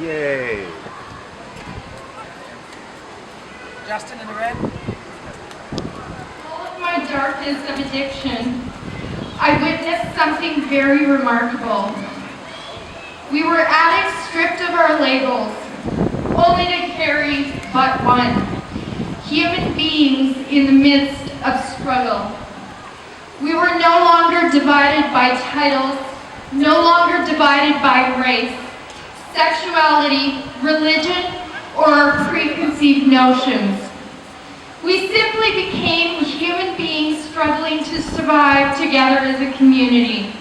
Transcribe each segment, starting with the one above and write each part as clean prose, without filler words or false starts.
Yay! Justin in the red. All of my darkness of addiction, I witnessed something very remarkable. We were addicts stripped of our labels, only to carry but one. Human beings in the midst of struggle. We were no longer divided by titles, no longer divided by race, sexuality, religion, or our preconceived notions. We simply became human beings struggling to survive together as a community.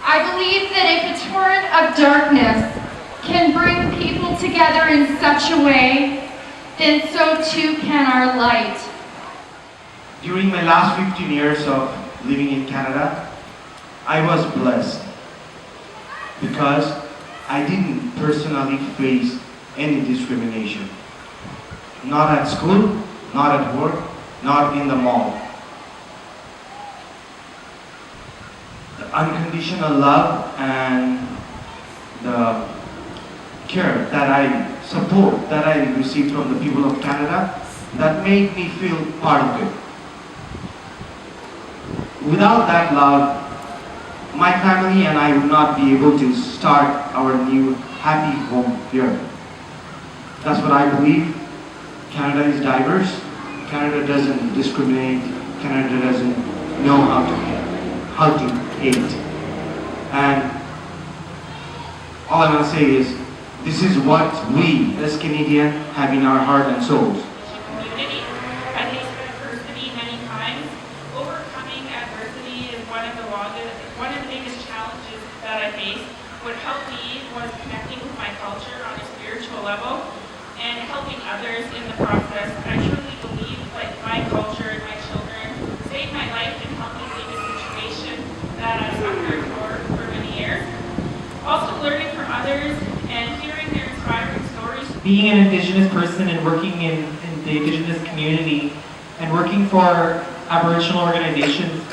I believe that if a torrent of darkness can bring people together in such a way, then so too can our light. During my last 15 years of living in Canada, I was blessed because I didn't personally face any discrimination. Not at school, not at work, not in the mall. The unconditional love and the care that I received from the people of Canada, that made me feel part of it. Without that love, my family and I would not be able to start our new happy home here. That's what I believe. Canada is diverse. Canada doesn't discriminate. Canada doesn't know how to hate. And all I want to say is, this is what we as Canadians have in our heart and souls. Community. I faced adversity many times. Overcoming adversity is one of the biggest challenges that I faced. What helped me was connecting with my culture on a spiritual level and helping others in the process. I truly believe that my culture and my children saved my life and helped me leave a situation that I suffered for many years. Also learning from others and hearing their inspiring stories. Being an Indigenous person and working in the Indigenous community and working for Aboriginal organizations,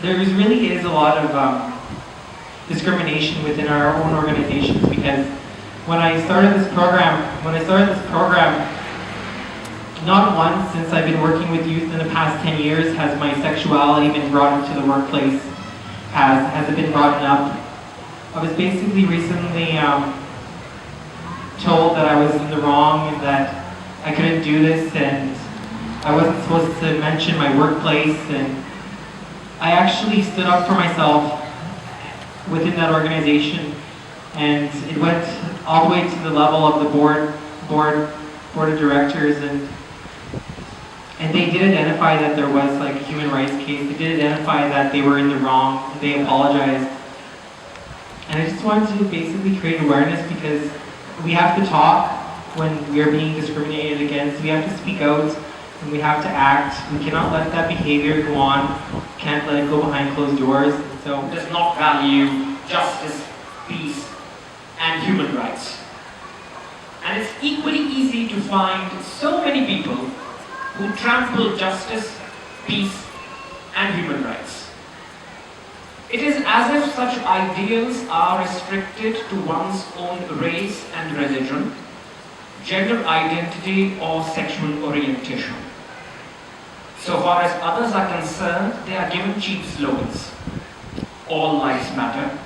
there really is a lot of discrimination within our own organizations, because when I started this program, not once since I've been working with youth in the past 10 years has my sexuality been brought into the workplace, has it been brought up. I was basically recently told that I was in the wrong and that I couldn't do this and I wasn't supposed to mention my workplace, and I actually stood up for myself within that organization, and it went all the way to the level of the board of directors, and they did identify that there was like a human rights case. They did identify that they were in the wrong. They apologized. And I just wanted to basically create awareness, because we have to talk when we are being discriminated against. We have to speak out and we have to act. We cannot let that behavior go on. Can't let it go behind closed doors. So does not value justice, peace, and human rights. And it's equally easy to find so many people who trample justice, peace, and human rights. It is as if such ideals are restricted to one's own race and religion, gender identity, or sexual orientation. So far as others are concerned, they are given cheap slogans. All lives matter,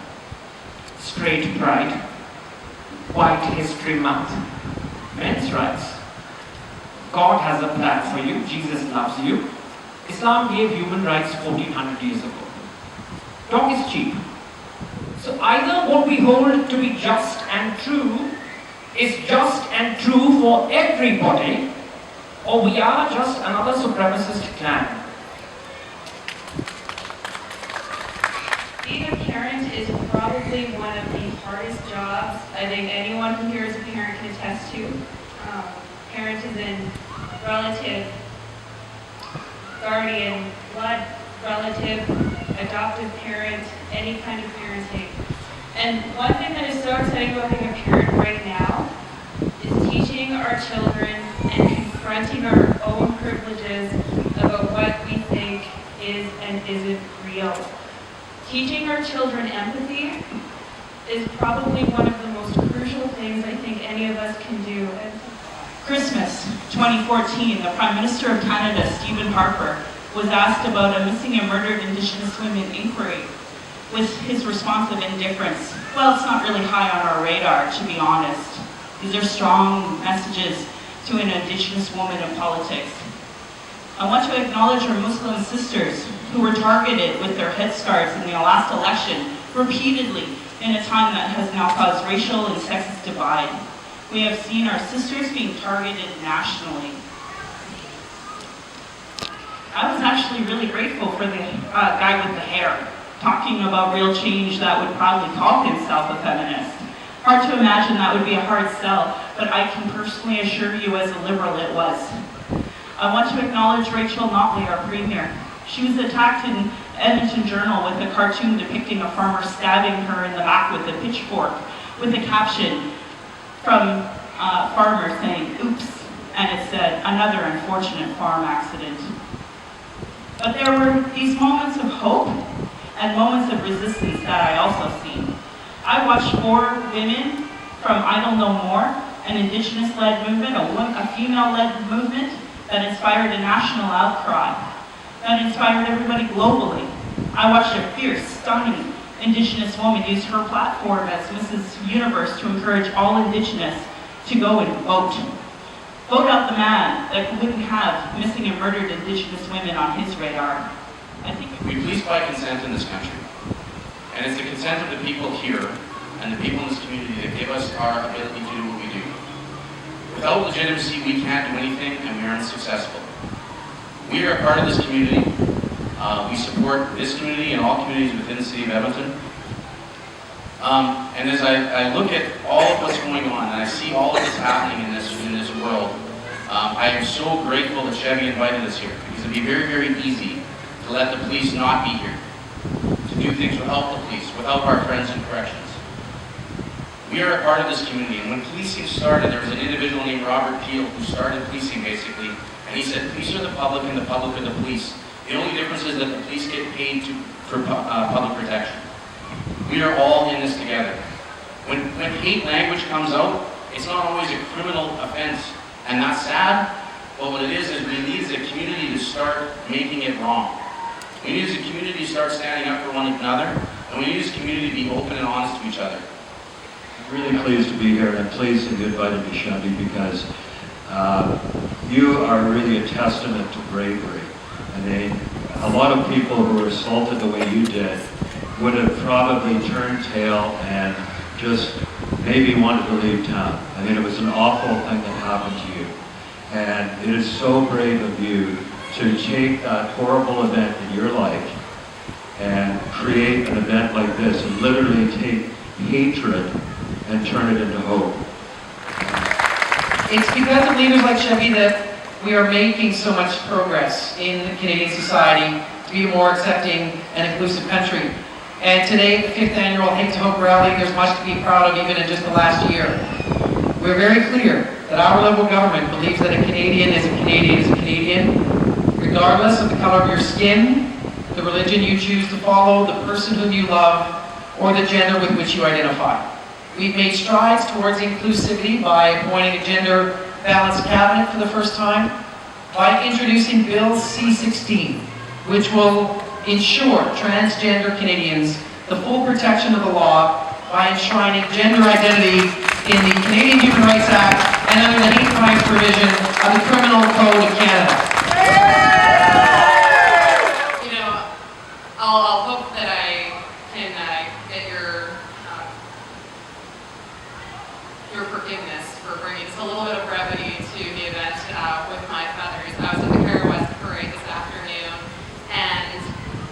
straight pride, white history month, men's rights. God has a plan for you, Jesus loves you. Islam gave human rights 1400 years ago. Talk is cheap. So either what we hold to be just and true is just and true for everybody, or we are just another supremacist clan. Being a parent is probably one of the hardest jobs I think anyone who here is a parent can attest to. Parent is in relative, guardian, blood relative, adoptive parent, any kind of parenting. And one thing that is so exciting about being a parent right now is teaching our children and confronting our own privileges about what we think is and isn't real. Teaching our children empathy is probably one of the most crucial things I think any of us can do. Christmas 2014, the Prime Minister of Canada, Stephen Harper, was asked about a missing and murdered Indigenous women inquiry. With his response of indifference, well, it's not really high on our radar, to be honest. These are strong messages to an Indigenous woman in politics. I want to acknowledge our Muslim sisters who were targeted with their headscarves in the last election repeatedly in a time that has now caused racial and sexist divide. We have seen our sisters being targeted nationally. I was actually really grateful for the guy with the hair talking about real change that would proudly call himself a feminist. Hard to imagine that would be a hard sell, but I can personally assure you as a liberal it was. I want to acknowledge Rachel Notley, our premier. She was attacked in Edmonton Journal with a cartoon depicting a farmer stabbing her in the back with a pitchfork, with a caption from a farmer saying, "Oops," and it said, "Another unfortunate farm accident." But there were these moments of hope and moments of resistance that I also seen. I watched 4 women from Idle No More, an Indigenous-led movement, a female-led movement that inspired a national outcry, that inspired everybody globally. I watched a fierce, stunning Indigenous woman use her platform as Mrs. Universe to encourage all Indigenous to go and vote. Vote out the man that wouldn't have missing and murdered Indigenous women on his radar. I think we police by consent in this country. And it's the consent of the people here and the people in this community that give us our ability to do what we do. Without legitimacy, we can't do anything and we aren't successful. We are a part of this community. We support this community and all communities within the city of Edmonton. And as I look at all of what's going on and I see all of this happening in this world, I am so grateful that Chevy invited us here, because it'd be very, very easy to let the police not be here, to do things without the police, without our friends in corrections. We are a part of this community, and when policing started, there was an individual named Robert Peel who started policing basically, and he said, police are the public and the public are the police. The only difference is that the police get paid for public protection. We are all in this together. When hate language comes out, it's not always a criminal offense, and that's sad, but what it is we need as a community to start making it wrong. We need as a community to start standing up for one another, and we need as a community to be open and honest to each other. I'm really pleased to be here, and I'm pleased that you invited me, Chevy, because you are really a testament to bravery. I mean, a lot of people who were assaulted the way you did would have probably turned tail and just maybe wanted to leave town. I mean, it was an awful thing that happened to you. And it is so brave of you to take that horrible event in your life and create an event like this and literally take hatred and turn it into hope. It's because of leaders like Chevy that we are making so much progress in Canadian society to be a more accepting and inclusive country. And today, the 5th annual Hate to Hope rally, there's much to be proud of even in just the last year. We're very clear that our Liberal government believes that a Canadian is a Canadian is a Canadian, regardless of the color of your skin, the religion you choose to follow, the person whom you love, or the gender with which you identify. We've made strides towards inclusivity by appointing a gender-balanced cabinet for the first time, by introducing Bill C-16, which will ensure transgender Canadians the full protection of the law by enshrining gender identity in the Canadian Human Rights Act and under the hate crimes provision of the Criminal Code of Canada. You know, I'll hope that I can get your forgiveness for bringing just a little bit of brevity to the event with my feathers. I was at the Cara West Parade this afternoon, and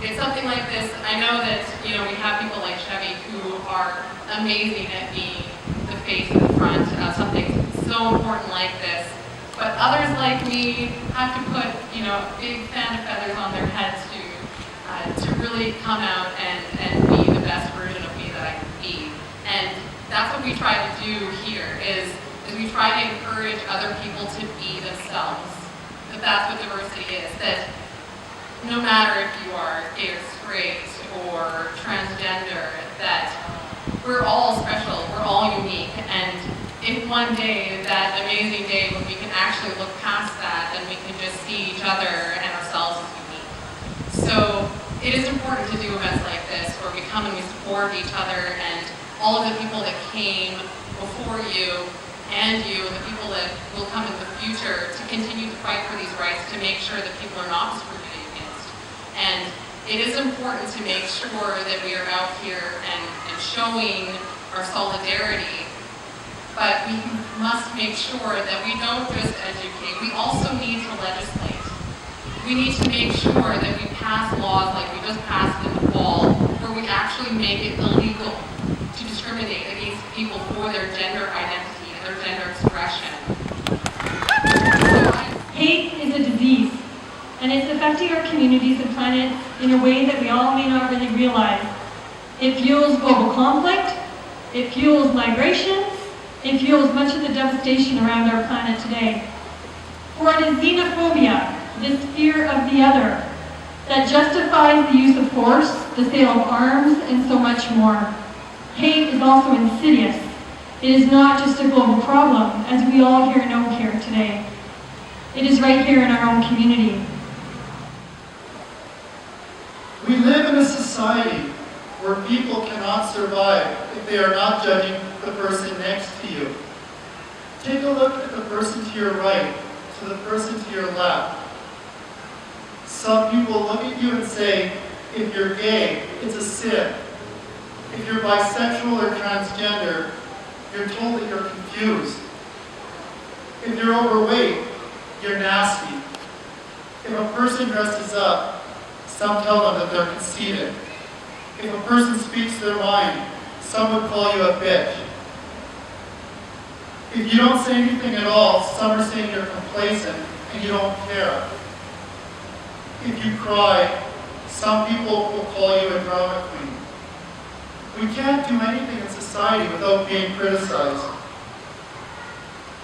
it's something like this. I know that, you know, we have people like Chevy who are amazing at being the face at the front of something so important like this, but others like me have to put, you know, a big fan of feathers on their head to really come out and be the best version of me that I can be. And that's what we try to do here, is we try to encourage other people to be themselves. That's what diversity is, that no matter if you are gay or straight or transgender, that we're all special, we're all unique, and one day, that amazing day when we can actually look past that and we can just see each other and ourselves as unique. So it is important to do events like this where we come and we support each other, and all of the people that came before you and you and the people that will come in the future to continue to fight for these rights, to make sure that people are not discriminated against. And it is important to make sure that we are out here and showing our solidarity, but we must make sure that we don't just educate, we also need to legislate. We need to make sure that we pass laws like we just passed in the fall, where we actually make it illegal to discriminate against people for their gender identity and their gender expression. Hate is a disease, and it's affecting our communities and planet in a way that we all may not really realize. It fuels global conflict, it fuels migration, it fuels much of the devastation around our planet today. For it is xenophobia, this fear of the other, that justifies the use of force, the sale of arms, and so much more. Hate is also insidious. It is not just a global problem, as we all here know here today. It is right here in our own community. We live in a society where people cannot survive if they are not judging the person next to you. Take a look at the person to your right, to the person to your left. Some people look at you and say, if you're gay, it's a sin. If you're bisexual or transgender, you're told that you're confused. If you're overweight, you're nasty. If a person dresses up, some tell them that they're conceited. If a person speaks their mind, some would call you a bitch. If you don't say anything at all, some are saying you're complacent and you don't care. If you cry, some people will call you a drama queen. We can't do anything in society without being criticized.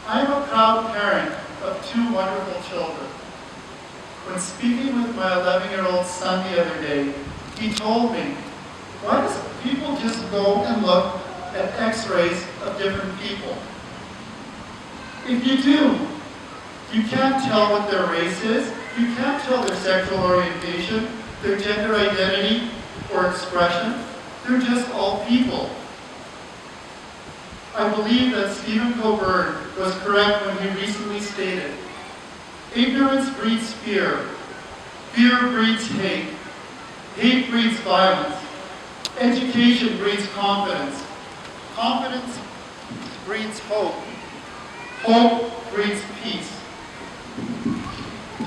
I am a proud parent of 2 wonderful children. When speaking with my 11-year-old son the other day, he told me, why does people just go and look at x-rays of different people? If you do, you can't tell what their race is, you can't tell their sexual orientation, their gender identity or expression. They're just all people. I believe that Stephen Colbert was correct when he recently stated, ignorance breeds fear, fear breeds hate, hate breeds violence, education breeds confidence, confidence breeds hope, hope breeds